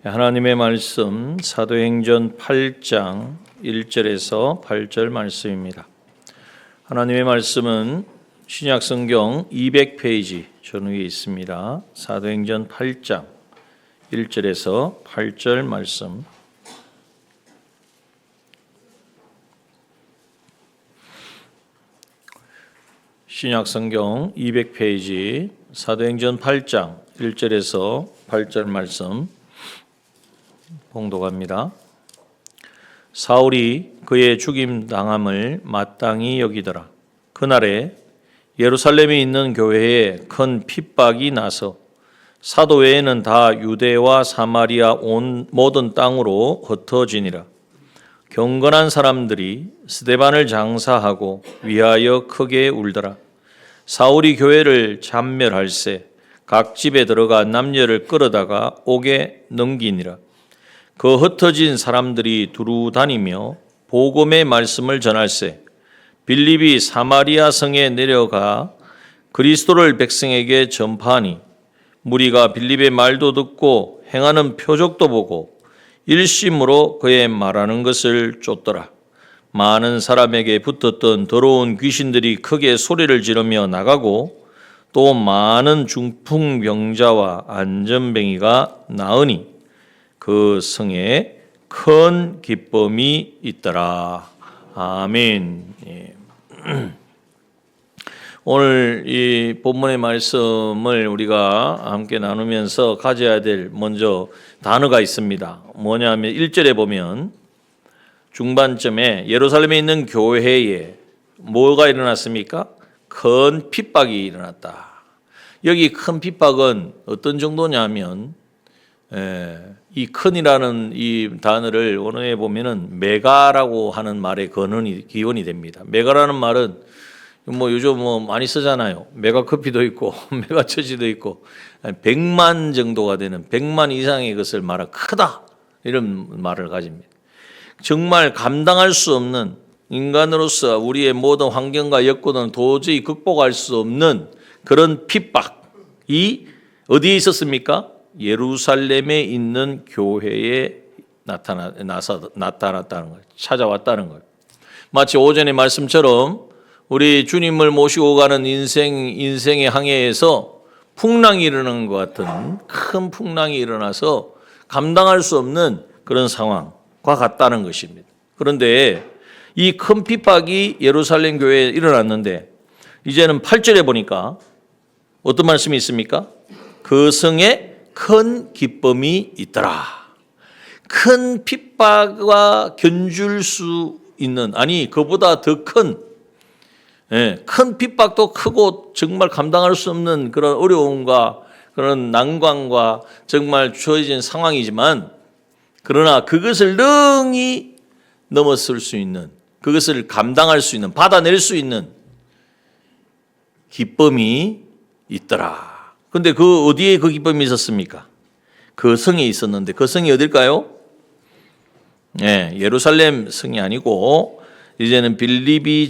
하나님의 말씀 사도행전 8장 1절에서 8절 말씀입니다. 하나님의 말씀은 신약성경 200페이지 전후에 있습니다. 사도행전 8장 1절에서 8절 말씀. 신약성경 200페이지 사도행전 8장 1절에서 8절 말씀 봉독합니다. 사울이 그의 죽임 당함을 마땅히 여기더라. 그날에 예루살렘에 있는 교회에 큰 핍박이 나서 사도 외에는 다 유대와 사마리아 온 모든 땅으로 흩어지니라. 경건한 사람들이 스데반을 장사하고 위하여 크게 울더라. 사울이 교회를 잔멸할세 각 집에 들어가 남녀를 끌어다가 옥에 넘기니라. 그 흩어진 사람들이 두루 다니며 복음의 말씀을 전할세 빌립이 사마리아 성에 내려가 그리스도를 백성에게 전파하니 무리가 빌립의 말도 듣고 행하는 표적도 보고 일심으로 그의 말하는 것을 쫓더라. 많은 사람에게 붙었던 더러운 귀신들이 크게 소리를 지르며 나가고 또 많은 중풍병자와 안전뱅이가 나으니 그 성에 큰 기쁨이 있더라. 아멘. 예. 오늘 이 본문의 말씀을 우리가 함께 나누면서 가져야 될 먼저 단어가 있습니다. 뭐냐면 1절에 보면 중반쯤에 예루살렘에 있는 교회에 뭐가 일어났습니까? 큰 핍박이 일어났다. 여기 큰 핍박은 어떤 정도냐면 이 큰이라는 이 단어를 원어에 보면은 메가라고 하는 말의 기원이 됩니다. 메가라는 말은 뭐 요즘 많이 쓰잖아요. 메가 커피도 있고 메가 처지도 있고 100만 정도가 되는 100만 이상의 것을 말하 크다 이런 말을 가집니다. 정말 감당할 수 없는 인간으로서 우리의 모든 환경과 여건은 도저히 극복할 수 없는 그런 핍박이 어디에 있었습니까? 예루살렘에 있는 교회에 나타났다는 거예요. 찾아왔다는 거예요. 마치 오전의 말씀처럼 우리 주님을 모시고 가는 인생의 항해에서 풍랑이 일어나는 것 같은 큰 풍랑이 일어나서 감당할 수 없는 그런 상황과 같다는 것입니다. 그런데 이 큰 핍박이 예루살렘 교회에 일어났는데 이제는 8절에 보니까 어떤 말씀이 있습니까? 그 성에 큰 기쁨이 있더라. 큰 핍박과 견줄 수 있는 그보다 더 큰 핍박도 크고 정말 감당할 수 없는 그런 어려움과 그런 난관과 정말 주어진 상황이지만 그러나 그것을 능히 넘어설 수 있는 그것을 감당할 수 있는 받아낼 수 있는 기쁨이 있더라. 근데 어디에 그 기쁨이 있었습니까? 그 성에 있었는데 그 성이 어딜까요? 예루살렘 성이 아니고 이제는 빌립이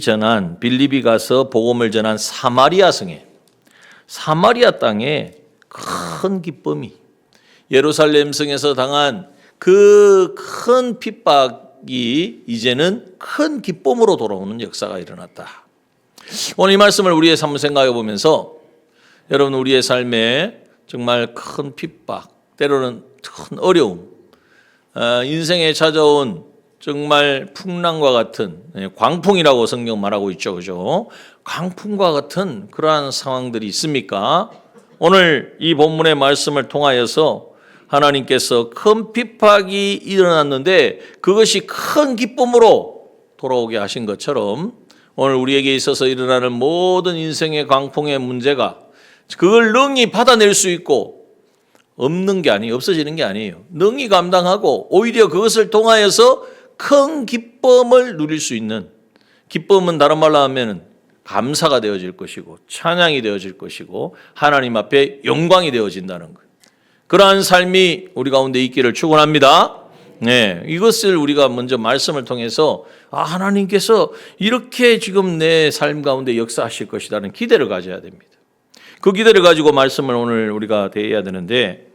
가서 복음을 전한 사마리아 성에 사마리아 땅에 큰 기쁨이 예루살렘 성에서 당한 그 큰 핍박이 이제는 큰 기쁨으로 돌아오는 역사가 일어났다. 오늘 이 말씀을 우리의 삶을 생각해 보면서 여러분 우리의 삶에 정말 큰 핍박, 때로는 큰 어려움, 인생에 찾아온 정말 풍랑과 같은 광풍이라고 성경 말하고 있죠, 그죠? 광풍과 같은 그러한 상황들이 있습니까? 오늘 이 본문의 말씀을 통하여서 하나님께서 큰 핍박이 일어났는데 그것이 큰 기쁨으로 돌아오게 하신 것처럼 오늘 우리에게 있어서 일어나는 모든 인생의 광풍의 문제가 그걸 능히 받아낼 수 있고 없어지는 게 아니에요. 능히 감당하고 오히려 그것을 통하여서 큰 기쁨을 누릴 수 있는 기쁨은 다른 말로 하면 감사가 되어질 것이고 찬양이 되어질 것이고 하나님 앞에 영광이 되어진다는 거예요. 그러한 삶이 우리 가운데 있기를 축원합니다. 이것을 우리가 먼저 말씀을 통해서 하나님께서 이렇게 지금 내 삶 가운데 역사하실 것이라는 기대를 가져야 됩니다. 그 기대를 가지고 말씀을 오늘 우리가 대해야 되는데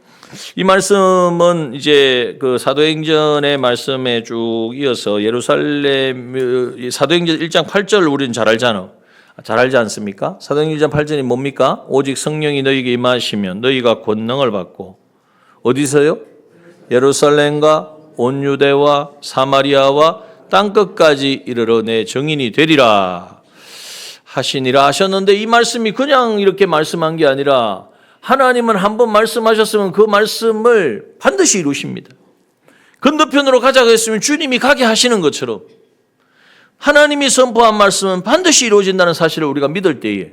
이 말씀은 이제 그 사도행전의 말씀에 쭉 이어서 예루살렘 사도행전 1장 8절 우리는 잘 알지 않습니까? 사도행전 1장 8절이 뭡니까? 오직 성령이 너희에게 임하시면 너희가 권능을 받고 어디서요? 예루살렘과 온 유대와 사마리아와 땅끝까지 이르러 내 증인이 되리라 하시니라 하셨는데, 이 말씀이 그냥 이렇게 말씀한 게 아니라 하나님은 한번 말씀하셨으면 그 말씀을 반드시 이루십니다. 건너편으로 가자고 했으면 주님이 가게 하시는 것처럼 하나님이 선포한 말씀은 반드시 이루어진다는 사실을 우리가 믿을 때에,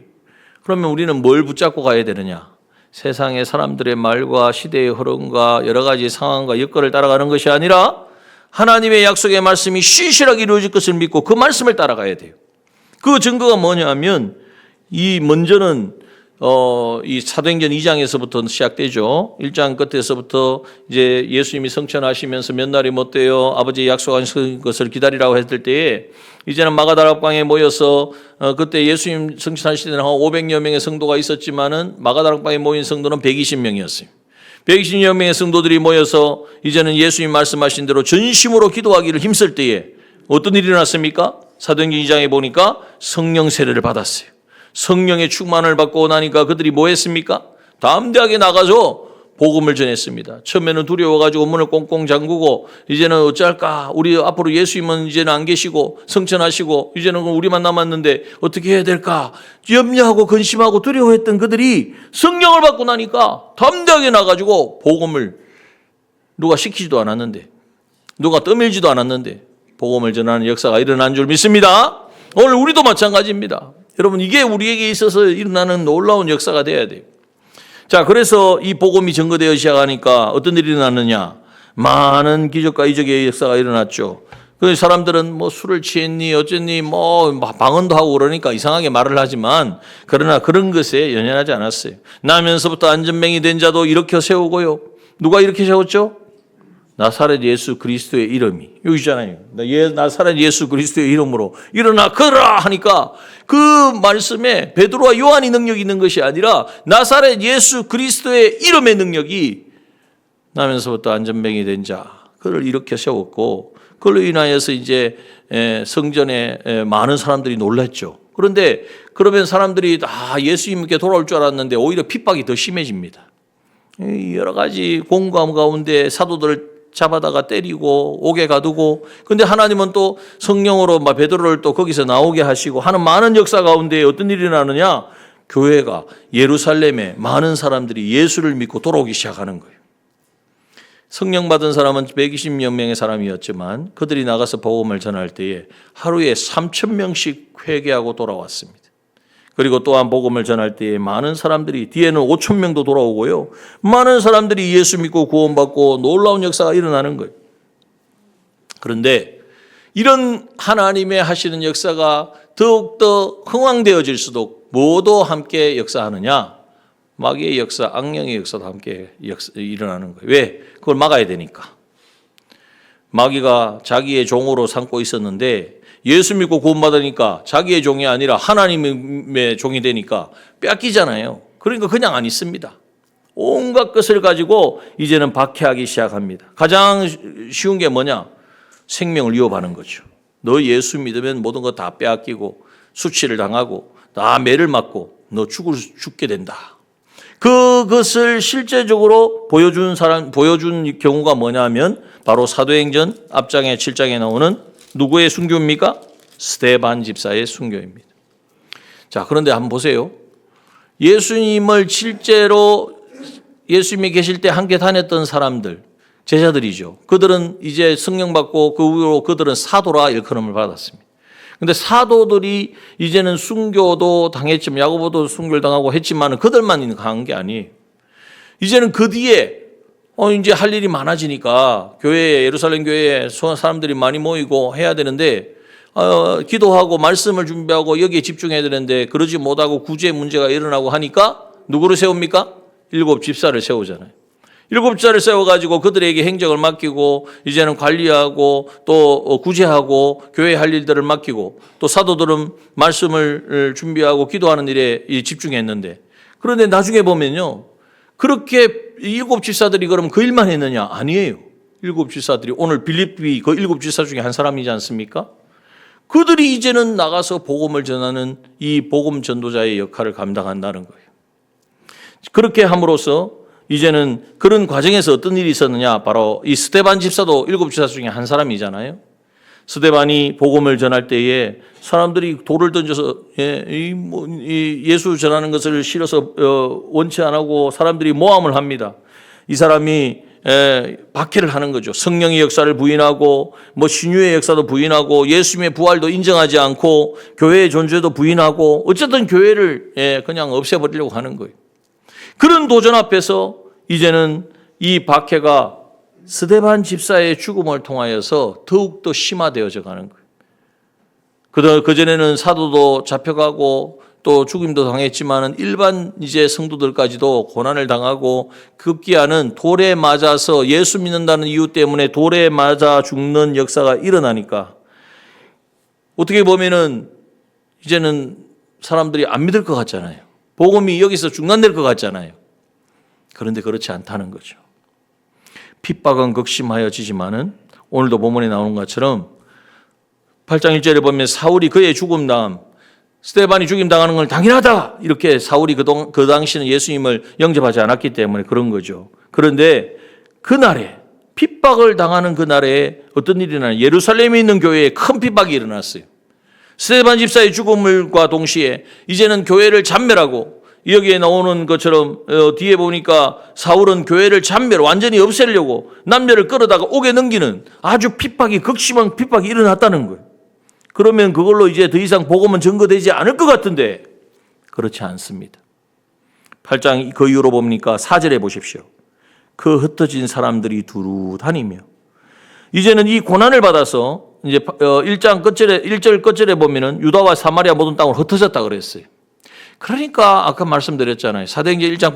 그러면 우리는 뭘 붙잡고 가야 되느냐? 세상의 사람들의 말과 시대의 흐름과 여러 가지 상황과 여건을 따라가는 것이 아니라 하나님의 약속의 말씀이 신실하게 이루어질 것을 믿고 그 말씀을 따라가야 돼요. 그 증거가 뭐냐면 먼저는 이 사도행전 2장에서부터 시작되죠. 1장 끝에서부터 이제 예수님이 성천하시면서 몇 날이 못 돼요. 아버지의 약속한 것을 기다리라고 했을 때에 이제는 마가다락방에 모여서 그때 예수님 성천하실 때는 한 500여 명의 성도가 있었지만은 마가다락방에 모인 성도는 120명이었어요. 120여 명의 성도들이 모여서 이제는 예수님 말씀하신 대로 전심으로 기도하기를 힘쓸 때에 어떤 일이 일어났습니까? 사도행전 2장에 보니까 성령 세례를 받았어요. 성령의 충만을 받고 나니까 그들이 뭐 했습니까? 담대하게 나가서 복음을 전했습니다. 처음에는 두려워가지고 문을 꽁꽁 잠그고 이제는 어쩔까? 우리 앞으로 예수님은 이제는 안 계시고 성천하시고 이제는 우리만 남았는데 어떻게 해야 될까? 염려하고 근심하고 두려워했던 그들이 성령을 받고 나니까 담대하게 나가지고 복음을 누가 시키지도 않았는데, 누가 떠밀지도 않았는데 복음을 전하는 역사가 일어난 줄 믿습니다. 오늘 우리도 마찬가지입니다. 여러분, 이게 우리에게 있어서 일어나는 놀라운 역사가 돼야 돼요. 자, 그래서 이 복음이 전거되어 시작하니까 어떤 일이 일어났느냐? 많은 기적과 이적의 역사가 일어났죠. 그 사람들은 뭐 술을 취했니 어쨌니 뭐 방언도 하고 그러니까 이상하게 말을 하지만, 그러나 그런 것에 연연하지 않았어요. 나면서부터 안전뱅이 된 자도 일으켜 세우고요. 누가 일으켜 세웠죠? 나사렛 예수 그리스도의 이름이 여기 있잖아요. 나사렛 예수 그리스도의 이름으로 일어나 걸어라 하니까 그 말씀에 베드로와 요한이 능력이 있는 것이 아니라 나사렛 예수 그리스도의 이름의 능력이 나면서부터 안전뱅이 된 자 그를 일으켜 세웠고, 그걸로 인하여서 이제 성전에 많은 사람들이 놀랐죠. 그런데 그러면 사람들이 다 예수님께 돌아올 줄 알았는데 오히려 핍박이 더 심해집니다. 여러 가지 공감 가운데 사도들을 잡아다가 때리고 옥에 가두고, 근데 하나님은 또 성령으로 베드로를 또 거기서 나오게 하시고 하는 많은 역사 가운데 어떤 일이 나느냐? 교회가 예루살렘에 많은 사람들이 예수를 믿고 돌아오기 시작하는 거예요. 성령 받은 사람은 120여 명의 사람이었지만 그들이 나가서 복음을 전할 때에 하루에 3,000명씩 회개하고 돌아왔습니다. 그리고 또한 복음을 전할 때에 많은 사람들이, 뒤에는 5,000명도 돌아오고요, 많은 사람들이 예수 믿고 구원받고 놀라운 역사가 일어나는 거예요. 그런데 이런 하나님의 하시는 역사가 더욱더 흥왕되어질수록 뭐도 함께 역사하느냐? 마귀의 역사, 악령의 역사도 함께 일어나는 거예요. 왜? 그걸 막아야 되니까. 마귀가 자기의 종으로 삼고 있었는데 예수 믿고 구원받으니까 자기의 종이 아니라 하나님의 종이 되니까 뺏기잖아요. 그러니까 그냥 안 있습니다. 온갖 것을 가지고 이제는 박해하기 시작합니다. 가장 쉬운 게 뭐냐? 생명을 위협하는 거죠. 너 예수 믿으면 모든 거 다 빼앗기고 수치를 당하고 다 매를 맞고 너 죽게 된다. 그것을 실제적으로 보여준 경우가 뭐냐면 바로 사도행전 앞장에 7장에 나오는 누구의 순교입니까? 스데반 집사의 순교입니다. 자, 그런데 한번 보세요. 예수님을 실제로 예수님이 계실 때 함께 다녔던 사람들, 제자들이죠. 그들은 이제 성령 받고 그 후로 그들은 사도라 일컬음을 받았습니다. 근데 사도들이 이제는 순교도 당했지만, 야고보도 순교를 당하고 했지만 그들만 강한 게 아니에요. 이제는 그 뒤에 이제 할 일이 많아지니까 교회에, 예루살렘 교회에 사람들이 많이 모이고 해야 되는데 기도하고 말씀을 준비하고 여기에 집중해야 되는데 그러지 못하고 구제 문제가 일어나고 하니까 누구를 세웁니까? 7 집사를 세우잖아요. 7 집사를 세워가지고 그들에게 행정을 맡기고 이제는 관리하고 또 구제하고 교회 할 일들을 맡기고 또 사도들은 말씀을 준비하고 기도하는 일에 집중했는데, 그런데 나중에 보면요, 그렇게 일곱 집사들이 그럼 그 일만 했느냐? 아니에요. 일곱 집사들이 오늘 빌립비 그 일곱 집사 중에 한 사람이지 않습니까? 그들이 이제는 나가서 복음을 전하는 이 복음 전도자의 역할을 감당한다는 거예요. 그렇게 함으로써 이제는 그런 과정에서 어떤 일이 있었느냐? 바로 이 스데반 집사도 일곱 집사 중에 한 사람이잖아요. 스데반이 복음을 전할 때에 사람들이 돌을 던져서 예수 전하는 것을 싫어서 원치 안 하고 사람들이 모함을 합니다. 이 사람이 박해를 하는 거죠. 성령의 역사를 부인하고 신유의 역사도 부인하고 예수님의 부활도 인정하지 않고 교회의 존재도 부인하고 어쨌든 교회를 그냥 없애버리려고 하는 거예요. 그런 도전 앞에서 이제는 이 박해가 스데반 집사의 죽음을 통하여서 더욱더 심화되어져 가는 거예요. 그전에는 사도도 잡혀가고 또 죽임도 당했지만은 일반 이제 성도들까지도 고난을 당하고 급기야는 돌에 맞아서 예수 믿는다는 이유 때문에 돌에 맞아 죽는 역사가 일어나니까 어떻게 보면은 이제는 사람들이 안 믿을 것 같잖아요. 복음이 여기서 중단될 것 같잖아요. 그런데 그렇지 않다는 거죠. 핍박은 극심하여지지만은 오늘도 본문에 나오는 것처럼 8장 1절에 보면 사울이 그의 죽음 다음 스데반이 죽임 당하는 건 당연하다. 이렇게 사울이 그 당시는 예수님을 영접하지 않았기 때문에 그런 거죠. 그런데 그날에 핍박을 당하는 그날에 어떤 일이 일어나요? 예루살렘에 있는 교회에 큰 핍박이 일어났어요. 스데반 집사의 죽음과 동시에 이제는 교회를 잔멸하고 여기에 나오는 것처럼 뒤에 보니까 사울은 교회를 완전히 없애려고 남녀를 끌어다가 옥에 넘기는 아주 극심한 핍박이 일어났다는 거예요. 그러면 그걸로 이제 더 이상 복음은 증거되지 않을 것 같은데 그렇지 않습니다. 8장 그 이후로 보니까 4절에 보십시오. 그 흩어진 사람들이 두루 다니며 이제는 이 고난을 받아서 이제 1절 끝절에 보면은 유다와 사마리아 모든 땅으로 흩어졌다 그랬어요. 그러니까 아까 말씀드렸잖아요. 사도행전 1장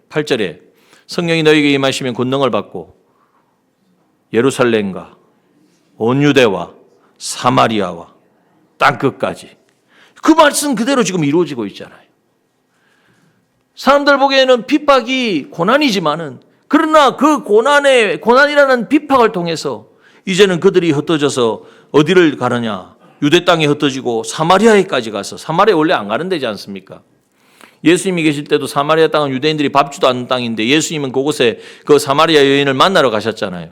8절에 성령이 너희에게 임하시면 권능을 받고 예루살렘과 온 유대와 사마리아와 땅끝까지 그 말씀 그대로 지금 이루어지고 있잖아요. 사람들 보기에는 핍박이 고난이지만은 그러나 그 고난이라는 핍박을 통해서 이제는 그들이 흩어져서 어디를 가느냐? 유대 땅에 흩어지고 사마리아에까지 가서 사마리아 원래 안 가는 데지 않습니까? 예수님이 계실 때도 사마리아 땅은 유대인들이 밟지도 않는 땅인데 예수님은 그곳에 그 사마리아 여인을 만나러 가셨잖아요.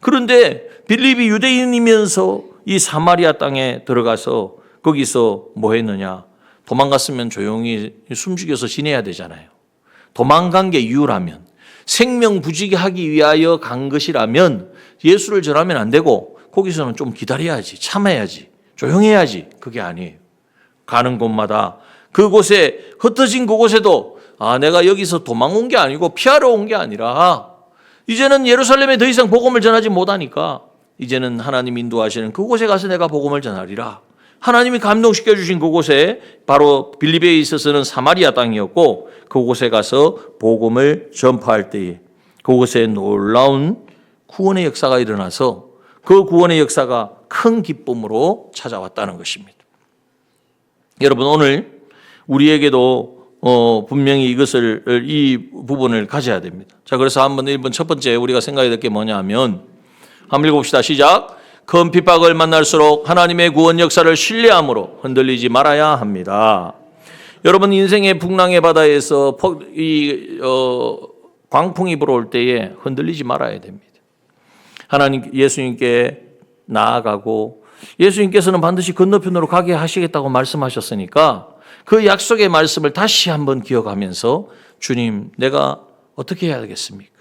그런데 빌립이 유대인이면서 이 사마리아 땅에 들어가서 거기서 뭐 했느냐? 도망갔으면 조용히 숨죽여서 지내야 되잖아요. 도망간 게 이유라면 생명 부지게 하기 위하여 간 것이라면 예수를 전하면 안 되고 거기서는 좀 기다려야지, 참아야지, 조용해야지. 그게 아니에요. 가는 곳마다 그곳에 흩어진 그곳에도 내가 여기서 도망온 게 아니고 피하러 온 게 아니라 이제는 예루살렘에 더 이상 복음을 전하지 못하니까 이제는 하나님 인도하시는 그곳에 가서 내가 복음을 전하리라. 하나님이 감동시켜 주신 그곳에 바로 빌립보에 있어서는 사마리아 땅이었고 그곳에 가서 복음을 전파할 때에 그곳에 놀라운 구원의 역사가 일어나서 그 구원의 역사가 큰 기쁨으로 찾아왔다는 것입니다. 여러분 오늘 우리에게도 분명히 이 부분을 가져야 됩니다. 자, 그래서 한번 1번 첫 번째 우리가 생각해야 될 게 뭐냐 하면 한번 읽어봅시다. 시작. 큰 핍박을 만날수록 하나님의 구원 역사를 신뢰함으로 흔들리지 말아야 합니다. 여러분 인생의 풍랑의 바다에서 광풍이 불어올 때에 흔들리지 말아야 됩니다. 하나님 예수님께 나아가고 예수님께서는 반드시 건너편으로 가게 하시겠다고 말씀하셨으니까 그 약속의 말씀을 다시 한번 기억하면서 주님 내가 어떻게 해야 되겠습니까?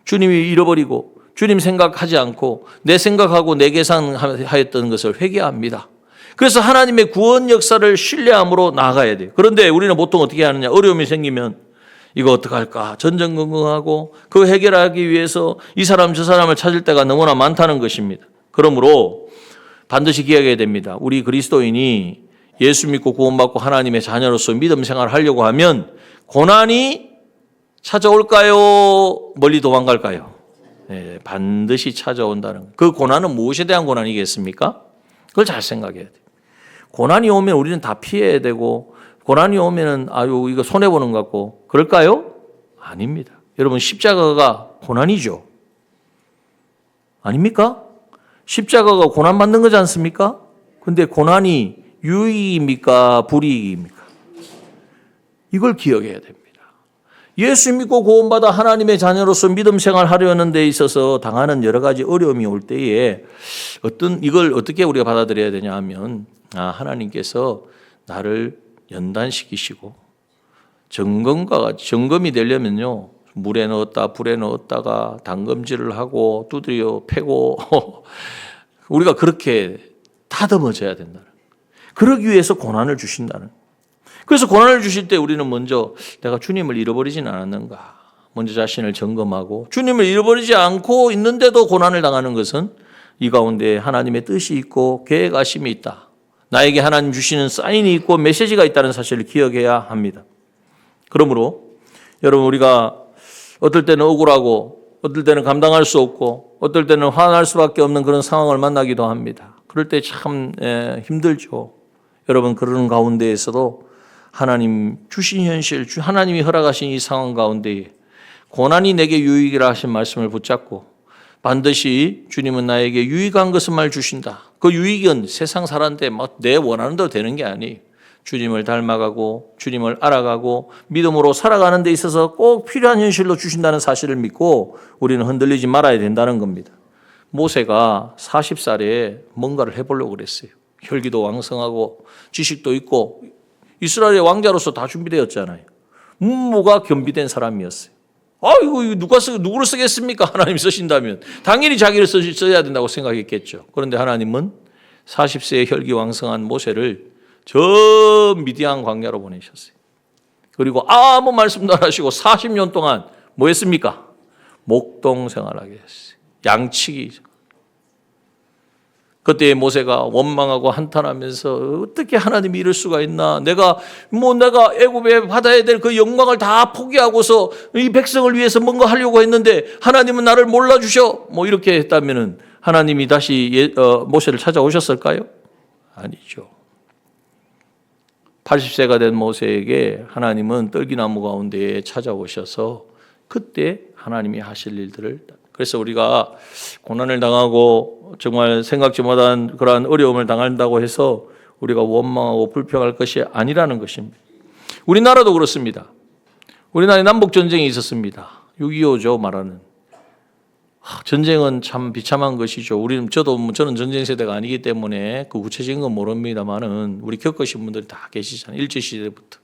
주님이 잃어버리고 주님 생각하지 않고 내 생각하고 내 계산하였던 것을 회개합니다. 그래서 하나님의 구원 역사를 신뢰함으로 나아가야 돼요. 그런데 우리는 보통 어떻게 하느냐? 어려움이 생기면 이거 어떡할까? 전전긍긍하고 그 해결하기 위해서 이 사람 저 사람을 찾을 때가 너무나 많다는 것입니다. 그러므로 반드시 기억해야 됩니다. 우리 그리스도인이 예수 믿고 구원받고 하나님의 자녀로서 믿음 생활을 하려고 하면 고난이 찾아올까요? 멀리 도망갈까요? 네, 반드시 찾아온다는 그 고난은 무엇에 대한 고난이겠습니까? 그걸 잘 생각해야 돼요. 고난이 오면 우리는 다 피해야 되고 고난이 오면은 이거 손해보는 것 같고 그럴까요? 아닙니다. 여러분, 십자가가 고난이죠. 아닙니까? 십자가가 고난 받는 거지 않습니까? 근데 고난이 유익입니까? 불이익입니까? 이걸 기억해야 됩니다. 예수 믿고 구원받아 하나님의 자녀로서 믿음 생활하려는 데 있어서 당하는 여러 가지 어려움이 올 때에 이걸 어떻게 우리가 받아들여야 되냐 하면, 하나님께서 나를 연단시키시고 점검과 같이, 점검이 되려면요, 물에 넣었다 불에 넣었다가 담금질을 하고 두드려 패고 우리가 그렇게 다듬어져야 된다는, 그러기 위해서 고난을 주신다는. 그래서 고난을 주실 때 우리는 먼저 내가 주님을 잃어버리진 않았는가, 먼저 자신을 점검하고, 주님을 잃어버리지 않고 있는데도 고난을 당하는 것은 이 가운데 하나님의 뜻이 있고 계획하심이 있다, 나에게 하나님 주시는 사인이 있고 메시지가 있다는 사실을 기억해야 합니다. 그러므로 여러분, 우리가 어떨 때는 억울하고 어떨 때는 감당할 수 없고 어떨 때는 화날 수밖에 없는 그런 상황을 만나기도 합니다. 그럴 때 참 힘들죠. 여러분, 그런 가운데에서도 하나님 주신 현실, 하나님이 허락하신 이 상황 가운데에 고난이 내게 유익이라 하신 말씀을 붙잡고 반드시 주님은 나에게 유익한 것을만 주신다. 그 유익은 세상 사람한테 내 원하는 대로 되는 게 아니에요. 주님을 닮아가고 주님을 알아가고 믿음으로 살아가는 데 있어서 꼭 필요한 현실로 주신다는 사실을 믿고 우리는 흔들리지 말아야 된다는 겁니다. 모세가 40살에 뭔가를 해보려고 그랬어요. 혈기도 왕성하고 지식도 있고 이스라엘의 왕자로서 다 준비되었잖아요. 문무가 겸비된 사람이었어요. 이거 누구를 쓰겠습니까? 하나님 쓰신다면 당연히 자기를 써야 된다고 생각했겠죠. 그런데 하나님은 40세의 혈기왕성한 모세를 저 미디안 광야로 보내셨어요. 그리고 아무 말씀도 안 하시고 40년 동안 뭐 했습니까? 목동 생활하게 했어요. 양치기. 그때 모세가 원망하고 한탄하면서 어떻게 하나님이 이럴 수가 있나? 내가 애굽에 받아야 될 그 영광을 다 포기하고서 이 백성을 위해서 뭔가 하려고 했는데 하나님은 나를 몰라주셔. 이렇게 했다면은 하나님이 다시 모세를 찾아오셨을까요? 아니죠. 80세가 된 모세에게 하나님은 떨기나무 가운데에 찾아오셔서 그때 하나님이 하실 일들을, 그래서 우리가 고난을 당하고 정말 생각지 못한 그러한 어려움을 당한다고 해서 우리가 원망하고 불평할 것이 아니라는 것입니다. 우리나라도 그렇습니다. 우리나라에 남북전쟁이 있었습니다. 6.25죠 말하는. 전쟁은 참 비참한 것이죠. 저는 전쟁 세대가 아니기 때문에 그 구체적인 건 모릅니다만은 우리 겪으신 분들이 다 계시잖아요. 일제시대부터.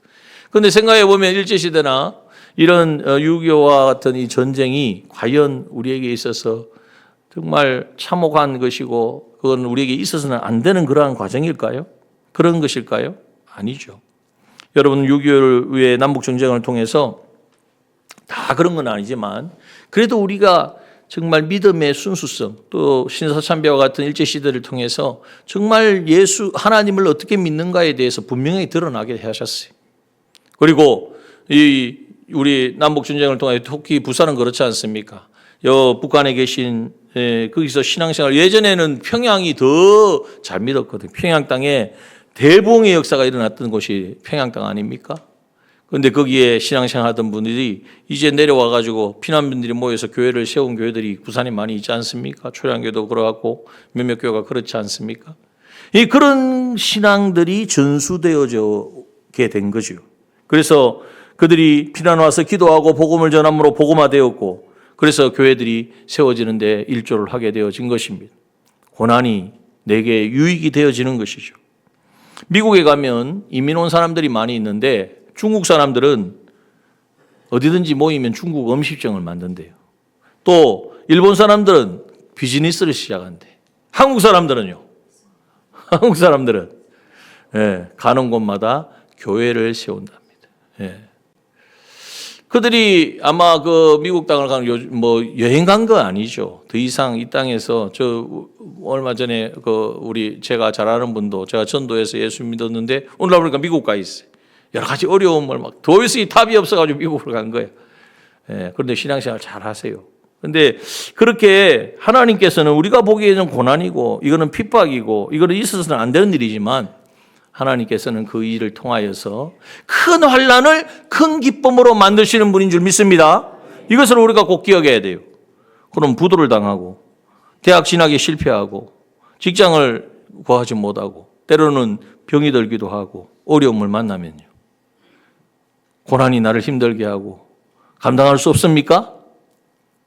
그런데 생각해 보면 일제시대나 이런 6.25와 같은 이 전쟁이 과연 우리에게 있어서 정말 참혹한 것이고 그건 우리에게 있어서는 안 되는 그러한 과정일까요? 그런 것일까요? 아니죠. 여러분, 6.25의 남북전쟁을 통해서 다 그런 건 아니지만 그래도 우리가 정말 믿음의 순수성, 또 신사참배와 같은 일제시대를 통해서 정말 하나님을 어떻게 믿는가에 대해서 분명히 드러나게 하셨어요. 그리고 우리 남북전쟁을 통해 특히 부산은 그렇지 않습니까? 북한에 계신 거기서 신앙생활, 예전에는 평양이 더 잘 믿었거든요. 평양 땅에 대부흥의 역사가 일어났던 곳이 평양 땅 아닙니까? 그런데 거기에 신앙생활 하던 분들이 이제 내려와가지고 피난민들이 모여서 교회를 세운 교회들이 부산에 많이 있지 않습니까? 초량교도 그러고 몇몇 교회가 그렇지 않습니까? 그런 신앙들이 전수되어지게 된 거죠. 그래서 그들이 피난 와서 기도하고 복음을 전함으로 복음화되었고, 그래서 교회들이 세워지는데 일조를 하게 되어진 것입니다. 고난이 내게 유익이 되어지는 것이죠. 미국에 가면 이민 온 사람들이 많이 있는데 중국 사람들은 어디든지 모이면 중국 음식점을 만든대요. 또 일본 사람들은 비즈니스를 시작한대. 한국 사람들은 가는 곳마다 교회를 세운답니다. 그들이 아마 그 미국 땅을 가는 여행 간 거 아니죠. 더 이상 이 땅에서 얼마 전에 제가 잘 아는 분도 제가 전도에서 예수 믿었는데 오늘 보니까 미국 가 있어요. 여러 가지 어려움을 더 이상 답이 없어가지고 미국으로 간 거예요. 그런데 신앙생활 잘 하세요. 그런데 그렇게 하나님께서는 우리가 보기에는 고난이고 이거는 핍박이고 이거는 있어서는 안 되는 일이지만 하나님께서는 그 일을 통하여서 큰 환난을 큰 기쁨으로 만드시는 분인 줄 믿습니다. 이것을 우리가 꼭 기억해야 돼요. 그럼 부도를 당하고 대학 진학에 실패하고 직장을 구하지 못하고 때로는 병이 들기도 하고 어려움을 만나면요. 고난이 나를 힘들게 하고 감당할 수 없습니까?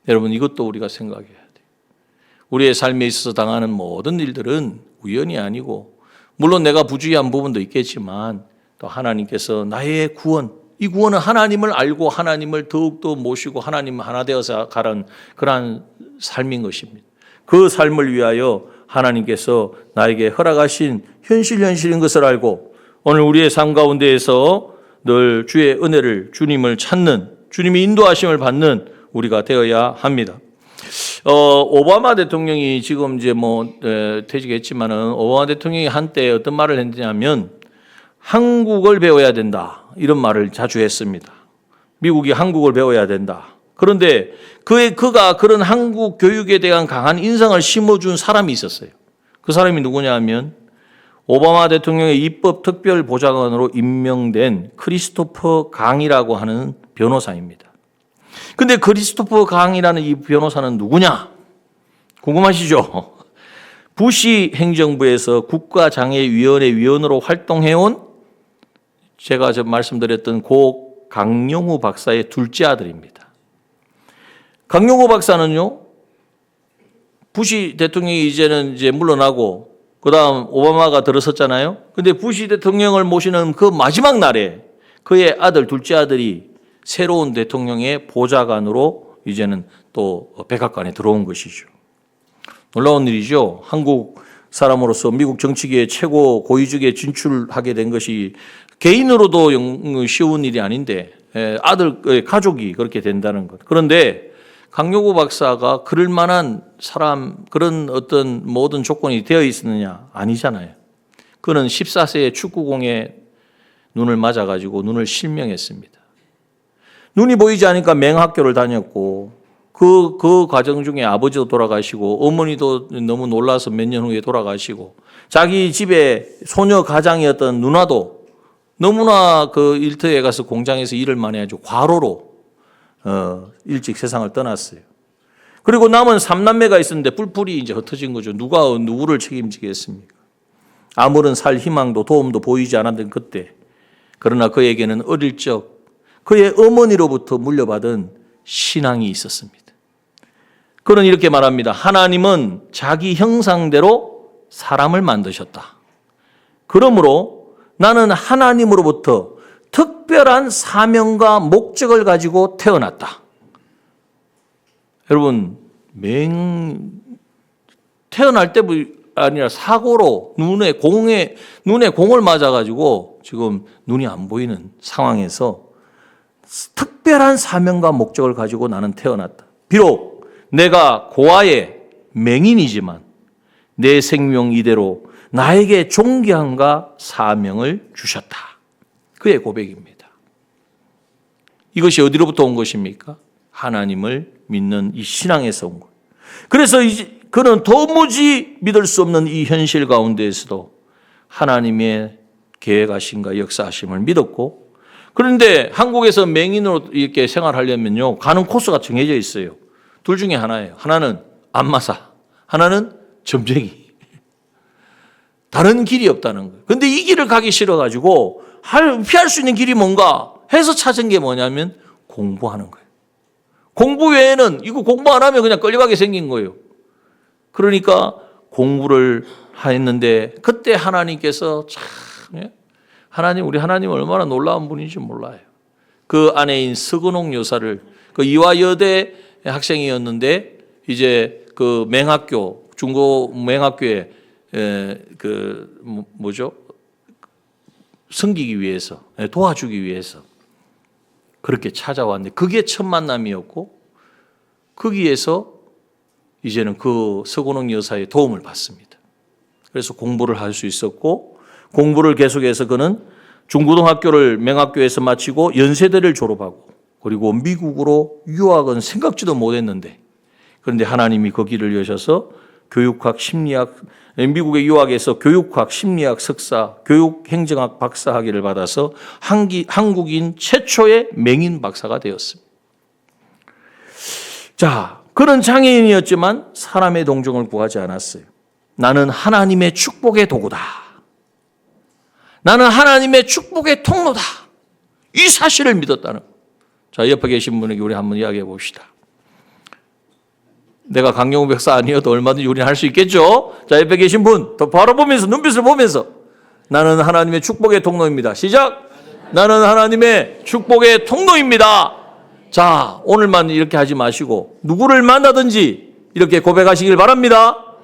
여러분 이것도 우리가 생각해야 돼요. 우리의 삶에 있어서 당하는 모든 일들은 우연이 아니고 물론 내가 부주의한 부분도 있겠지만 또 하나님께서 나의 구원, 이 구원은 하나님을 알고 하나님을 더욱더 모시고 하나님 하나 되어서 가는 그러한 삶인 것입니다. 그 삶을 위하여 하나님께서 나에게 허락하신 현실인 것을 알고 오늘 우리의 삶 가운데에서 늘 주의 은혜를 주님을 찾는 주님의 인도하심을 받는 우리가 되어야 합니다. 오바마 대통령이 지금 이제 퇴직했지만은 오바마 대통령이 한때 어떤 말을 했냐면 한국을 배워야 된다 이런 말을 자주 했습니다. 미국이 한국을 배워야 된다. 그런데 그가 그런 한국 교육에 대한 강한 인상을 심어준 사람이 있었어요. 그 사람이 누구냐 하면 오바마 대통령의 입법 특별 보좌관으로 임명된 크리스토퍼 강이라고 하는 변호사입니다. 근데 크리스토퍼 강이라는 이 변호사는 누구냐? 궁금하시죠? 부시 행정부에서 국가장애위원회 위원으로 활동해온 제가 말씀드렸던 고 강용우 박사의 둘째 아들입니다. 강용우 박사는요, 부시 대통령이 이제는 물러나고 그 다음 오바마가 들어섰잖아요. 근데 부시 대통령을 모시는 그 마지막 날에 그의 아들, 둘째 아들이 새로운 대통령의 보좌관으로 이제는 또 백악관에 들어온 것이죠. 놀라운 일이죠. 한국 사람으로서 미국 정치계의 최고 고위직에 진출하게 된 것이 개인으로도 쉬운 일이 아닌데 아들, 가족이 그렇게 된다는 것. 그런데 강용우 박사가 그럴 만한 사람, 그런 어떤 모든 조건이 되어 있었느냐? 아니잖아요. 그는 14세의 축구공에 눈을 맞아가지고 눈을 실명했습니다. 눈이 보이지 않으니까 맹학교를 다녔고 그 과정 중에 아버지도 돌아가시고 어머니도 너무 놀라서 몇 년 후에 돌아가시고 자기 집에 소녀 가장이었던 누나도 너무나 그 일터에 가서 공장에서 일을 많이 해가지고 과로로 일찍 세상을 떠났어요. 그리고 남은 3남매가 있었는데 뿔뿔이 이제 흩어진 거죠. 누가 누구를 책임지겠습니까? 아무런 살 희망도 도움도 보이지 않았던 그때. 그러나 그에게는 어릴 적 그의 어머니로부터 물려받은 신앙이 있었습니다. 그는 이렇게 말합니다. 하나님은 자기 형상대로 사람을 만드셨다. 그러므로 나는 하나님으로부터 특별한 사명과 목적을 가지고 태어났다. 여러분, 태어날 때뿐 아니라 사고로 눈에 공을 맞아가지고 지금 눈이 안 보이는 상황에서 특별한 사명과 목적을 가지고 나는 태어났다. 비록 내가 고아의 맹인이지만 내 생명 이대로 나에게 존귀함과 사명을 주셨다. 그의 고백입니다. 이것이 어디로부터 온 것입니까? 하나님을 믿는 이 신앙에서 온 것. 그래서 그는 도무지 믿을 수 없는 이 현실 가운데에서도 하나님의 계획하심과 역사하심을 믿었고, 그런데 한국에서 맹인으로 이렇게 생활하려면요, 가는 코스가 정해져 있어요. 둘 중에 하나예요. 하나는 안마사, 하나는 점쟁이. 다른 길이 없다는 거예요. 그런데 이 길을 가기 싫어가지고 피할 수 있는 길이 뭔가 해서 찾은 게 뭐냐면 공부하는 거예요. 공부 외에는 이거 공부 안 하면 그냥 끌려가게 생긴 거예요. 그러니까 공부를 했는데 그때 하나님께서 참, 우리 하나님 얼마나 놀라운 분인지 몰라요. 그 아내인 서근옥 여사를 그 이화여대 학생이었는데 이제 그 맹학교, 중고 맹학교에 섬기기 위해서, 도와주기 위해서 그렇게 찾아왔는데 그게 첫 만남이었고 거기에서 이제는 그 서근옥 여사의 도움을 받습니다. 그래서 공부를 할 수 있었고 공부를 계속해서 그는 중고등학교를 맹학교에서 마치고 연세대를 졸업하고 그리고 미국으로 유학은 생각지도 못했는데 그런데 하나님이 그 길을 여셔서 교육학 심리학 미국의 유학에서 교육학 심리학 석사 교육행정학 박사 학위를 받아서 한국인 최초의 맹인 박사가 되었습니다. 자, 그는 장애인이었지만 사람의 동정을 구하지 않았어요. 나는 하나님의 축복의 도구다. 나는 하나님의 축복의 통로다. 이 사실을 믿었다는 거예요. 자, 옆에 계신 분에게 우리 한번 이야기해 봅시다. 내가 강영우 백사 아니어도 얼마든지 우리는 할 수 있겠죠? 자, 옆에 계신 분, 더 바로 보면서, 눈빛을 보면서, 나는 하나님의 축복의 통로입니다. 시작! 나는 하나님의 축복의 통로입니다. 자, 오늘만 이렇게 하지 마시고, 누구를 만나든지 이렇게 고백하시길 바랍니다.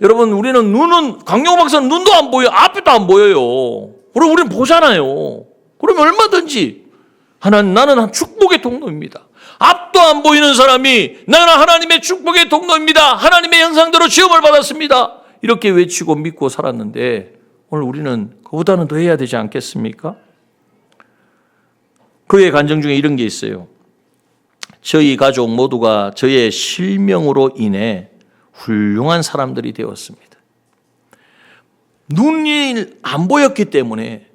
여러분, 우리는 눈은, 강영우 박사는 눈도 안 보여요. 앞에도 안 보여요. 그럼 우리는 보잖아요. 그러면 얼마든지, 나는 축복의 통로입니다. 앞도 안 보이는 사람이 나는 하나님의 축복의 통로입니다. 하나님의 형상대로 지음을 받았습니다. 이렇게 외치고 믿고 살았는데 오늘 우리는 그보다는 더 해야 되지 않겠습니까? 그의 간증 중에 이런 게 있어요. 저희 가족 모두가 저의 실명으로 인해 훌륭한 사람들이 되었습니다. 눈이 안 보였기 때문에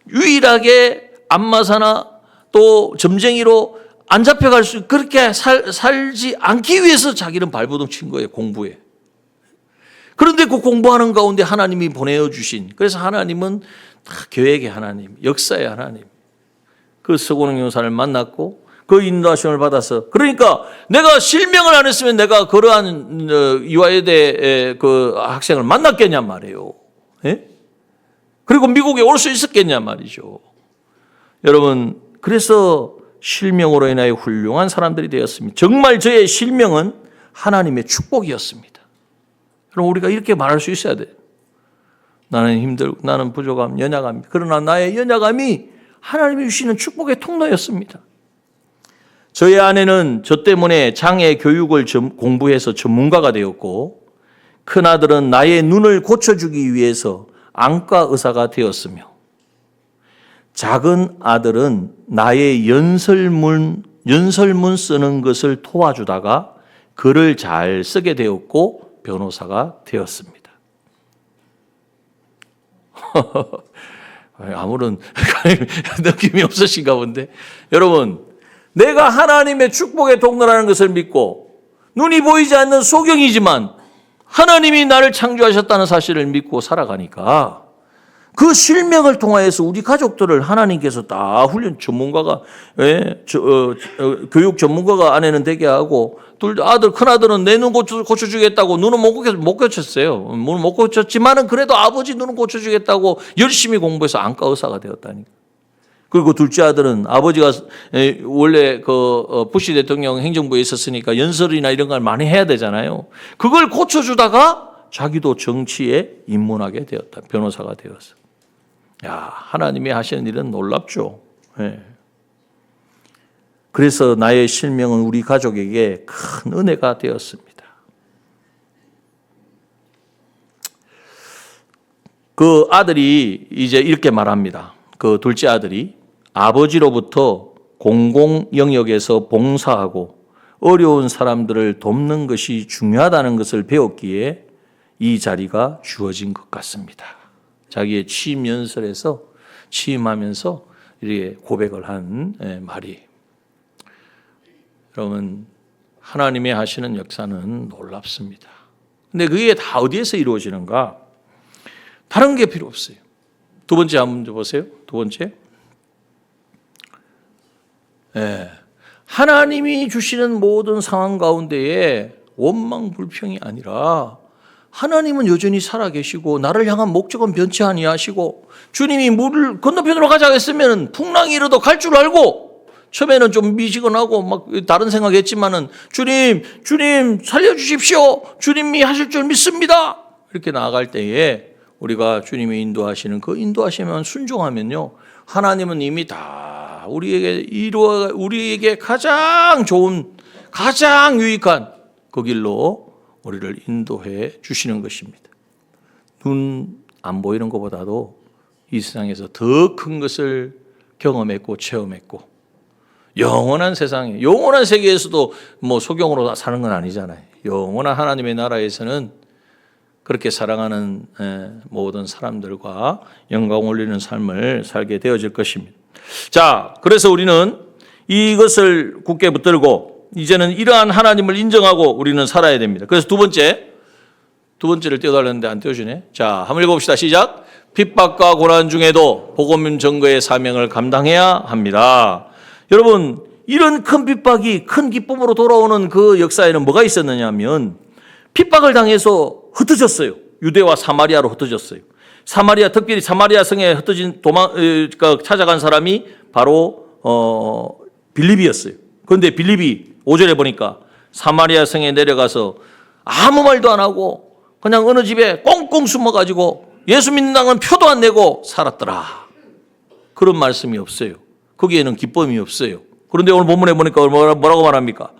유일하게 안마사나 또 점쟁이로 안 잡혀갈 수, 그렇게 살지 않기 위해서 자기는 발버둥 친 거예요, 공부에. 그런데 그 공부하는 가운데 하나님이 보내주신, 그래서 하나님은 다 계획의 하나님, 역사의 하나님. 그 서고능 용사를 만났고, 그 인도하심을 받아서, 그러니까 내가 실명을 안 했으면 내가 그러한 이화여대 그 학생을 만났겠냔 말이에요. 예? 그리고 미국에 올 수 있었겠냔 말이죠. 여러분, 그래서 실명으로 인하여 훌륭한 사람들이 되었습니다. 정말 저의 실명은 하나님의 축복이었습니다. 그럼 우리가 이렇게 말할 수 있어야 돼요. 나는 힘들고 나는 부족함, 연약함. 그러나 나의 연약함이 하나님이 주시는 축복의 통로였습니다. 저의 아내는 저 때문에 장애 교육을 공부해서 전문가가 되었고 큰아들은 나의 눈을 고쳐주기 위해서 안과 의사가 되었으며 작은 아들은 나의 연설문 쓰는 것을 도와주다가 글을 잘 쓰게 되었고 변호사가 되었습니다. 아무런 느낌이 없으신가 본데. 여러분, 내가 하나님의 축복의 통로라는 것을 믿고 눈이 보이지 않는 소경이지만 하나님이 나를 창조하셨다는 사실을 믿고 살아가니까 그 실명을 통하여서 우리 가족들을 하나님께서 다 훈련 전문가가, 교육 전문가가 아내는 되게 하고, 큰아들은 내 눈 고쳐주겠다고 눈은 못 고쳤어요. 눈은 못 고쳤지만은 그래도 아버지 눈은 고쳐주겠다고 열심히 공부해서 안과 의사가 되었다니까. 그리고 둘째 아들은 아버지가 원래 부시 대통령 행정부에 있었으니까 연설이나 이런 걸 많이 해야 되잖아요. 그걸 고쳐주다가 자기도 정치에 입문하게 되었다. 변호사가 되었어. 야, 하나님이 하시는 일은 놀랍죠. 네. 그래서 나의 실명은 우리 가족에게 큰 은혜가 되었습니다. 그 아들이 이제 이렇게 말합니다. 그 둘째 아들이 아버지로부터 공공 영역에서 봉사하고 어려운 사람들을 돕는 것이 중요하다는 것을 배웠기에 이 자리가 주어진 것 같습니다. 자기의 취임 연설에서 취임하면서 이렇게 고백을 한 말이. 여러분, 하나님의 하시는 역사는 놀랍습니다. 근데 그게 다 어디에서 이루어지는가? 다른 게 필요 없어요. 두 번째 한번 보세요. 두 번째. 하나님이 주시는 모든 상황 가운데에 원망 불평이 아니라 하나님은 여전히 살아계시고 나를 향한 목적은 변치 아니하시고 주님이 물을 건너편으로 가자고 했으면 풍랑이 일어도 갈 줄 알고 처음에는 좀 미지근하고 막 다른 생각했지만은 주님 살려주십시오. 주님이 하실 줄 믿습니다. 이렇게 나아갈 때에 우리가 주님이 인도하시는 그 인도하시면 순종하면요, 하나님은 이미 다 우리에게 가장 좋은, 가장 유익한 그 길로 우리를 인도해 주시는 것입니다. 눈 안 보이는 것보다도 이 세상에서 더 큰 것을 경험했고 체험했고 영원한 세상에, 영원한 세계에서도 뭐 소경으로 사는 건 아니잖아요. 영원한 하나님의 나라에서는 그렇게 사랑하는 모든 사람들과 영광 올리는 삶을 살게 되어질 것입니다. 자, 그래서 우리는 이것을 굳게 붙들고 이제는 이러한 하나님을 인정하고 우리는 살아야 됩니다. 그래서 두 번째를 띄워달라는데 안 띄워주네. 자, 한번 읽어봅시다. 시작. 핍박과 고난 중에도 복음 증거의 사명을 감당해야 합니다. 여러분, 이런 큰 핍박이 큰 기쁨으로 돌아오는 그 역사에는 뭐가 있었느냐 하면 핍박을 당해서 흩어졌어요. 유대와 사마리아로 흩어졌어요. 사마리아, 특별히 사마리아 성에 흩어진 찾아간 사람이 바로 빌립이었어요. 그런데 빌립이 5절에 보니까 사마리아 성에 내려가서 아무 말도 안 하고 그냥 어느 집에 꽁꽁 숨어가지고 예수 믿는다는 표도 안 내고 살았더라. 그런 말씀이 없어요. 거기에는 기쁨이 없어요. 그런데 오늘 본문에 보니까 뭐라고 말합니까?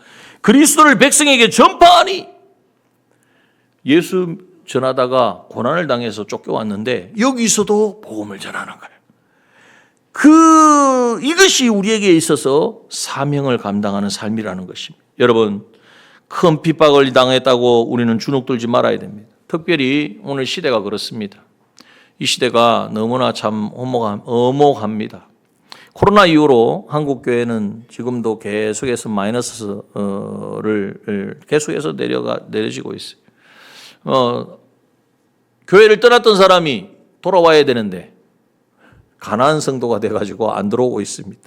그리스도를 백성에게 전파하니, 예수 전하다가 고난을 당해서 쫓겨왔는데 여기서도 복음을 전하는 거예요. 이것이 우리에게 있어서 사명을 감당하는 삶이라는 것입니다. 여러분, 큰 핍박을 당했다고 우리는 주눅들지 말아야 됩니다. 특별히 오늘 시대가 그렇습니다. 이 시대가 너무나 참 엄혹합니다. 코로나 이후로 한국 교회는 지금도 계속해서 마이너스를 계속해서 내려지고 있어요. 교회를 떠났던 사람이 돌아와야 되는데 가나안 성도가 돼가지고 안 들어오고 있습니다.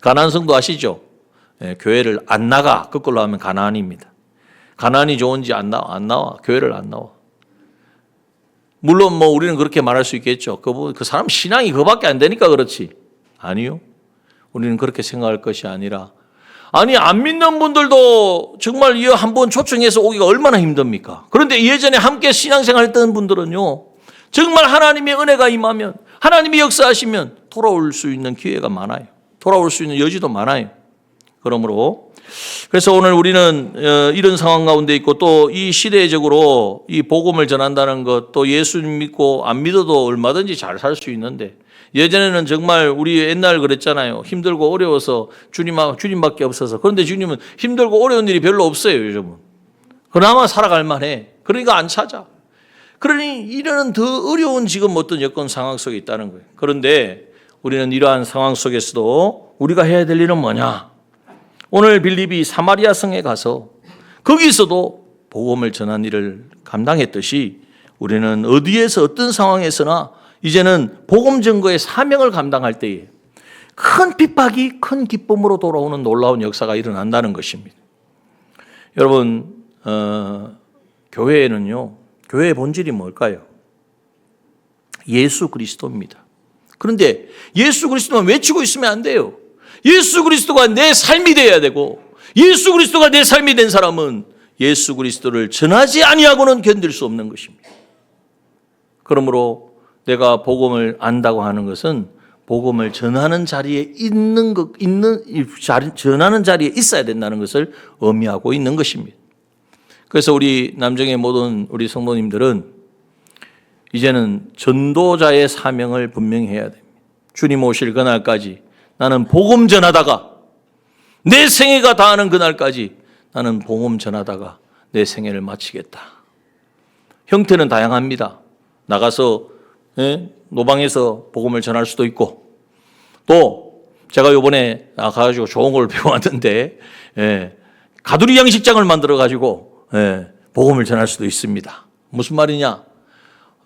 가나안 성도 아시죠? 교회를 안 나가. 그걸로 하면 가나안입니다. 가나안이 좋은지 안 나와. 교회를 안 나와. 물론 우리는 그렇게 말할 수 있겠죠. 그 사람 신앙이 그거밖에 안 되니까 그렇지. 아니요. 우리는 그렇게 생각할 것이 아니라, 아니 안 믿는 분들도 정말 이 한번 초청해서 오기가 얼마나 힘듭니까? 그런데 예전에 함께 신앙생활 했던 분들은요, 정말 하나님의 은혜가 임하면, 하나님이 역사하시면 돌아올 수 있는 기회가 많아요. 돌아올 수 있는 여지도 많아요. 그러므로 그래서 오늘 우리는 이런 상황 가운데 있고, 또 이 시대적으로 이 복음을 전한다는 것, 또 예수 믿고 안 믿어도 얼마든지 잘 살 수 있는데, 예전에는 정말 우리 옛날 그랬잖아요. 힘들고 어려워서 주님밖에 없어서. 그런데 주님은 힘들고 어려운 일이 별로 없어요, 요즘은. 그나마 살아갈 만해. 그러니까 안 찾아. 그러니 이런 더 어려운 지금 어떤 여건 상황 속에 있다는 거예요. 그런데 우리는 이러한 상황 속에서도 우리가 해야 될 일은 뭐냐? 오늘 빌립이 사마리아 성에 가서 거기서도 복음을 전한 일을 감당했듯이, 우리는 어디에서 어떤 상황에서나 이제는 복음 증거의 사명을 감당할 때에 큰 핍박이 큰 기쁨으로 돌아오는 놀라운 역사가 일어난다는 것입니다. 여러분, 교회에는요, 교회의 본질이 뭘까요? 예수 그리스도입니다. 그런데 예수 그리스도만 외치고 있으면 안 돼요. 예수 그리스도가 내 삶이 되어야 되고, 예수 그리스도가 내 삶이 된 사람은 예수 그리스도를 전하지 아니하고는 견딜 수 없는 것입니다. 그러므로 내가 복음을 안다고 하는 것은 복음을 전하는 자리에 전하는 자리에 있어야 된다는 것을 의미하고 있는 것입니다. 그래서 우리 남정의 모든 우리 성도님들은 이제는 전도자의 사명을 분명히 해야 됩니다. 주님 오실 그날까지 나는 복음 전하다가, 내 생애가 다하는 그날까지 나는 복음 전하다가 내 생애를 마치겠다. 형태는 다양합니다. 나가서 노방에서 복음을 전할 수도 있고, 또 제가 요번에 가가지고 좋은 걸 배워왔는데, 가두리 양식장을 만들어가지고 복음을 전할 수도 있습니다. 무슨 말이냐?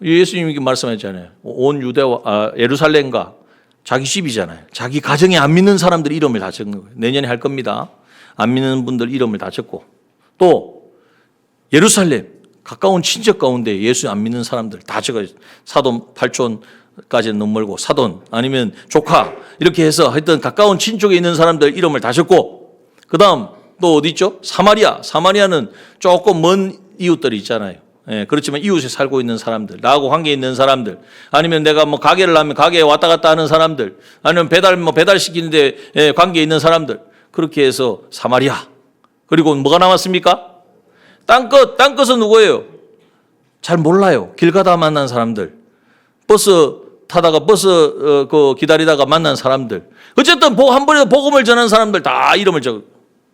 예수님이 말씀하셨잖아요. 온 유대와 예루살렘과 자기 집이잖아요. 자기 가정에 안 믿는 사람들 이름을 다 적는 거예요. 내년에 할 겁니다. 안 믿는 분들 이름을 다 적고, 또 예루살렘 가까운 친척 가운데 예수 안 믿는 사람들 다 적어요. 사돈 팔촌까지는 너무 멀고, 사돈 아니면 조카 이렇게 해서 하여튼 가까운 친족에 있는 사람들 이름을 다 적고, 그 다음 또 어디 있죠? 사마리아는 조금 먼 이웃들이 있잖아요. 그렇지만 이웃에 살고 있는 사람들, 나하고 관계 있는 사람들, 아니면 내가 가게를 하면 가게에 왔다 갔다 하는 사람들, 아니면 배달시키는데 관계 있는 사람들, 그렇게 해서 사마리아. 그리고 뭐가 남았습니까? 땅끝은 누구예요? 잘 몰라요. 길 가다 만난 사람들, 버스 타다가 버스 기다리다가 만난 사람들, 어쨌든 한 번에 복음을 전하는 사람들 다 이름을 적어.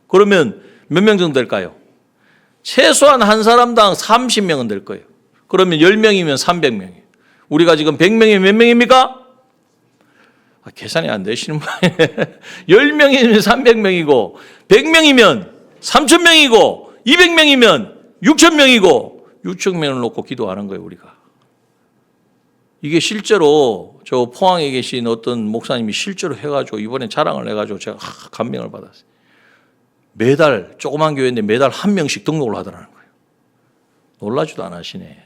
그러면 몇 명 정도 될까요? 최소한 한 사람당 30명은 될 거예요. 그러면 10명이면 300명이에요. 우리가 지금 100명이 몇 명입니까? 계산이 안 되시는 분이에요. 10명이면 300명이고 100명이면 3,000명이고 200명이면 6,000명이고 6,000명을 놓고 기도하는 거예요, 우리가. 이게 실제로 저 포항에 계신 어떤 목사님이 실제로 해가지고 이번에 자랑을 해가지고 제가 감명을 받았어요. 매달 조그만 교회인데 매달 한 명씩 등록을 하더라는 거예요. 놀라지도 않으시네.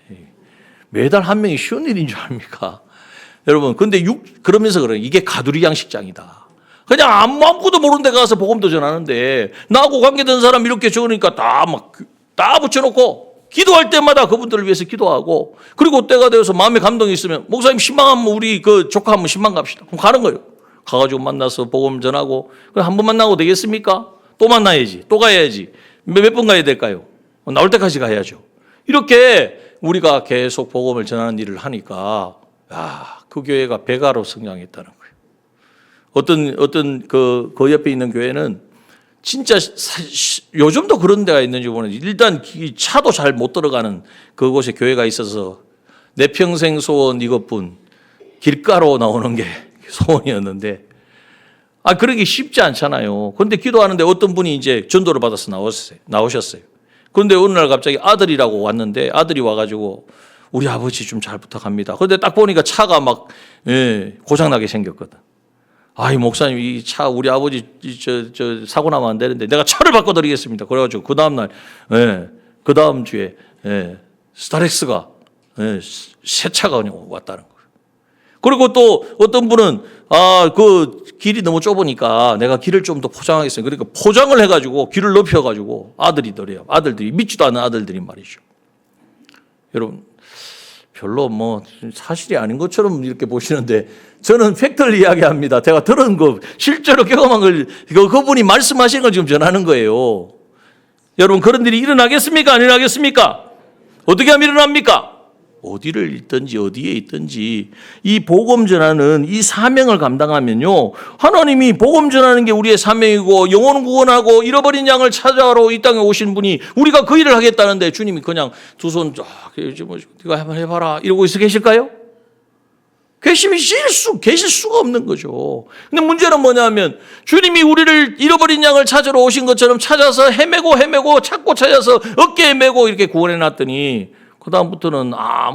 매달 한 명이 쉬운 일인 줄 압니까? 여러분, 근데 그러면서 그래요. 이게 가두리 양식장이다. 그냥 아무것도 모르는 데 가서 복음도 전하는데 나하고 관계된 사람 이렇게 적으니까 다 붙여놓고 기도할 때마다 그분들을 위해서 기도하고 그리고 때가 되어서 마음에 감동이 있으면 목사님 신방하면 우리 그 조카 한번 신방 갑시다. 그럼 가는 거예요. 가가지고 만나서 복음 전하고 그럼 한 번 만나고 되겠습니까? 또 만나야지. 또 가야지. 몇 번 가야 될까요? 나올 때까지 가야죠. 이렇게 우리가 계속 복음을 전하는 일을 하니까 그 교회가 배가로 성장했다는 거예요. 어떤 그 옆에 있는 교회는 진짜 요즘도 그런 데가 있는지 모르겠는데 일단 차도 잘 못 들어가는 그곳에 교회가 있어서 내 평생 소원 이것뿐 길가로 나오는 게 소원이었는데 그러기 쉽지 않잖아요. 그런데 기도하는데 어떤 분이 이제 전도를 받아서 나오셨어요. 그런데 어느 날 갑자기 아들이라고 왔는데 아들이 와가지고 우리 아버지 좀 잘 부탁합니다. 그런데 딱 보니까 차가 막 고장나게 생겼거든. 이 목사님 이 차 우리 아버지 저 사고 나면 안 되는데 내가 차를 바꿔드리겠습니다. 그래가지고 그 다음 날 그 다음 주에 스타렉스가 새 차가 왔다는 거예요. 그리고 또 어떤 분은 그 길이 너무 좁으니까 내가 길을 좀 더 포장하겠어요. 그러니까 포장을 해가지고 길을 넓혀가지고 아들들이 믿지도 않는 아들들이 말이죠. 여러분 별로 사실이 아닌 것처럼 이렇게 보시는데 저는 팩트를 이야기합니다. 제가 들은 거 실제로 경험한 걸 그분이 말씀하신 걸 지금 전하는 거예요. 여러분 그런 일이 일어나겠습니까? 안 일어나겠습니까? 어떻게 하면 일어납니까? 어디를 있든지 어디에 있든지 이 복음 전하는 이 사명을 감당하면요 하나님이 복음 전하는 게 우리의 사명이고 영혼 구원하고 잃어버린 양을 찾아러 이 땅에 오신 분이 우리가 그 일을 하겠다는데 주님이 그냥 두 손 네가 한번 해봐라 이러고 있어 계실까요? 계실 수가 없는 거죠. 근데 문제는 뭐냐면 주님이 우리를 잃어버린 양을 찾으러 오신 것처럼 찾아서 헤매고 찾고 찾아서 어깨에 메고 이렇게 구원해 놨더니 그 다음부터는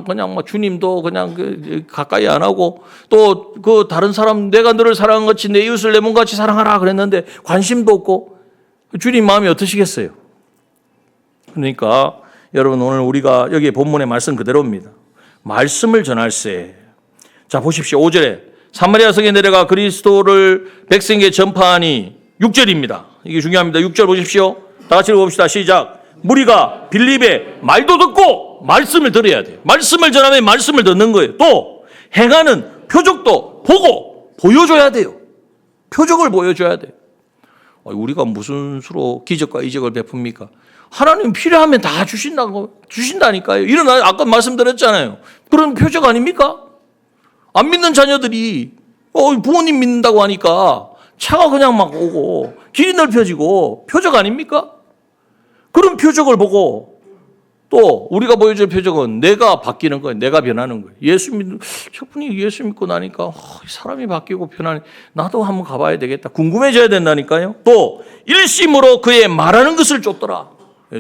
그냥 주님도 그냥 가까이 안 하고 또 그 다른 사람 내가 너를 사랑한 같이 내 이웃을 내 몸같이 사랑하라 그랬는데 관심도 없고 주님 마음이 어떠시겠어요? 그러니까 여러분 오늘 우리가 여기 본문의 말씀 그대로입니다. 말씀을 전할세. 자 보십시오. 5절에 사마리아 성에 내려가 그리스도를 백성에게 전파하니 6절입니다. 이게 중요합니다. 6절 보십시오. 다 같이 읽어봅시다. 시작. 무리가 빌립의 말도 듣고 말씀을 들어야 돼요. 말씀을 전하면 말씀을 듣는 거예요. 또 행하는 표적도 보고 보여줘야 돼요. 표적을 보여줘야 돼요. 우리가 무슨 수로 기적과 이적을 베풉니까? 하나님 필요하면 다 주신다니까요. 아까 말씀드렸잖아요. 그런 표적 아닙니까? 안 믿는 자녀들이 부모님 믿는다고 하니까 차가 그냥 막 오고 길이 넓혀지고 표적 아닙니까? 그런 표적을 보고 또 우리가 보여줄 표적은 내가 바뀌는 거예요. 내가 변하는 거예요. 저분이 예수 믿고 나니까 사람이 바뀌고 변하니 나도 한번 가봐야 되겠다. 궁금해져야 된다니까요. 또 일심으로 그의 말하는 것을 쫓더라.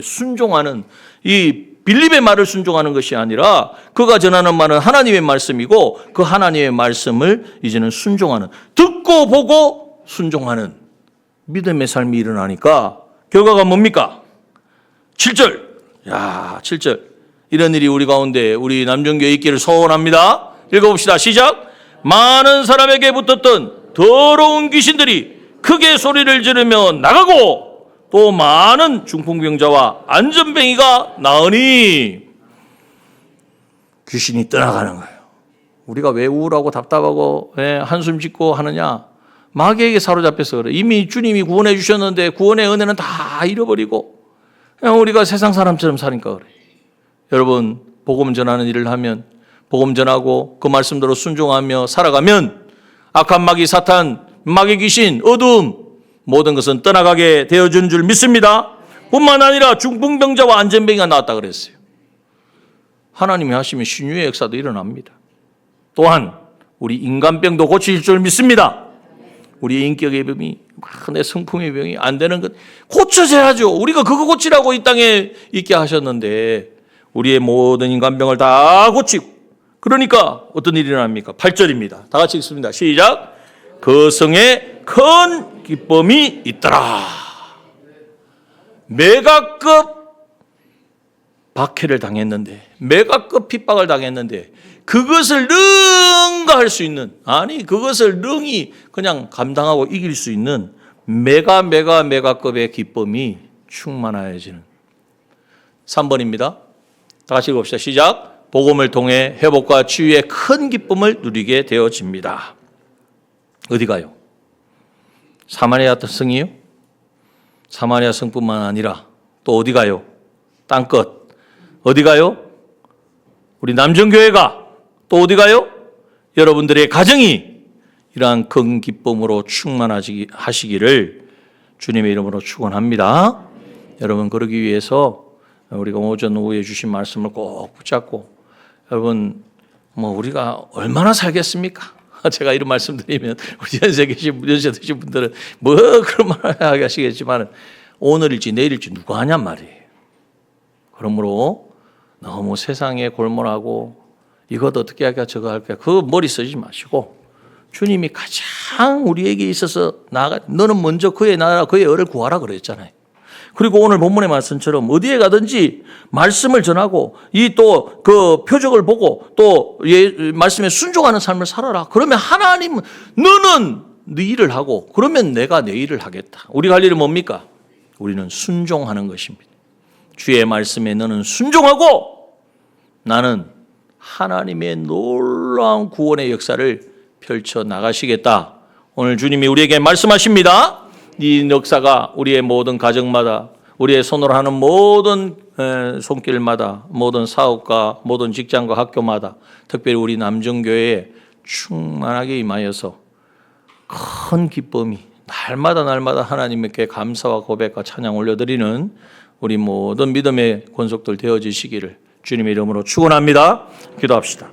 순종하는 이 빌립의 말을 순종하는 것이 아니라 그가 전하는 말은 하나님의 말씀이고 그 하나님의 말씀을 이제는 순종하는 듣고 보고 순종하는 믿음의 삶이 일어나니까 결과가 뭡니까? 7절. 7절. 이런 일이 우리 가운데 우리 남정교회에 있기를 소원합니다. 읽어봅시다. 시작. 많은 사람에게 붙었던 더러운 귀신들이 크게 소리를 지르며 나가고 또 많은 중풍병자와 안전뱅이가 나으니 귀신이 떠나가는 거예요. 우리가 왜 우울하고 답답하고 한숨 짓고 하느냐? 마귀에게 사로잡혀서 그래. 이미 주님이 구원해 주셨는데 구원의 은혜는 다 잃어버리고 그냥 우리가 세상 사람처럼 사니까 그래. 여러분 복음 전하는 일을 하면 복음 전하고 그 말씀대로 순종하며 살아가면 악한 마귀 사탄, 마귀 귀신, 어두움 모든 것은 떠나가게 되어준 줄 믿습니다. 뿐만 아니라 중풍병자와 안전병이가 나왔다 그랬어요. 하나님이 하시면 신유의 역사도 일어납니다. 또한 우리 인간병도 고칠 줄 믿습니다. 우리의 인격의 병이, 내 성품의 병이 안 되는 것 고쳐져야죠. 우리가 그거 고치라고 이 땅에 있게 하셨는데 우리의 모든 인간병을 다 고치고, 그러니까 어떤 일이 일어납니까? 8절입니다. 다 같이 읽습니다. 시작. 그 성에 큰 기쁨이 있더라. 메가급 박해를 당했는데, 메가급 핍박을 당했는데 그것을 능가할 수 있는, 아니 그것을 능히 그냥 감당하고 이길 수 있는 메가급의 기쁨이 충만하여지는. 3번입니다. 다 같이 읽읍시다. 시작. 복음을 통해 회복과 치유의 큰 기쁨을 누리게 되어집니다. 어디 가요? 사마리아 성이요? 사마리아 성뿐만 아니라 또 어디 가요? 땅끝. 어디 가요? 우리 남정교회가. 또 어디 가요? 여러분들의 가정이 이러한 큰 기쁨으로 충만하시기를 주님의 이름으로 축원합니다. 여러분, 그러기 위해서 우리가 오전 오후에 주신 말씀을 꼭 붙잡고, 여러분 우리가 얼마나 살겠습니까? 제가 이런 말씀드리면 우리 연세 드신 분들은 그런 말 하시겠지만 오늘일지 내일일지 누가 하냔 말이에요. 그러므로 너무 세상에 골몰하고 이것 어떻게 할까 저거 할까 그 머리 쓰지 마시고, 주님이 가장 우리에게 있어서 너는 먼저 그의 나라 그의 의를 구하라 그랬잖아요. 그리고 오늘 본문의 말씀처럼 어디에 가든지 말씀을 전하고 이 또 그 표적을 보고 또 말씀에 순종하는 삶을 살아라. 그러면 하나님은 너는 네 일을 하고 그러면 내가 내 일을 하겠다. 우리가 할 일은 뭡니까? 우리는 순종하는 것입니다. 주의 말씀에 너는 순종하고 나는 하나님의 놀라운 구원의 역사를 펼쳐 나가시겠다. 오늘 주님이 우리에게 말씀하십니다. 이 역사가 우리의 모든 가정마다, 우리의 손으로 하는 모든 손길마다, 모든 사업과 모든 직장과 학교마다, 특별히 우리 남정교회에 충만하게 임하여서 큰 기쁨이 날마다 하나님께 감사와 고백과 찬양 올려드리는 우리 모든 믿음의 권속들 되어지시기를 주님의 이름으로 축원합니다. 기도합시다.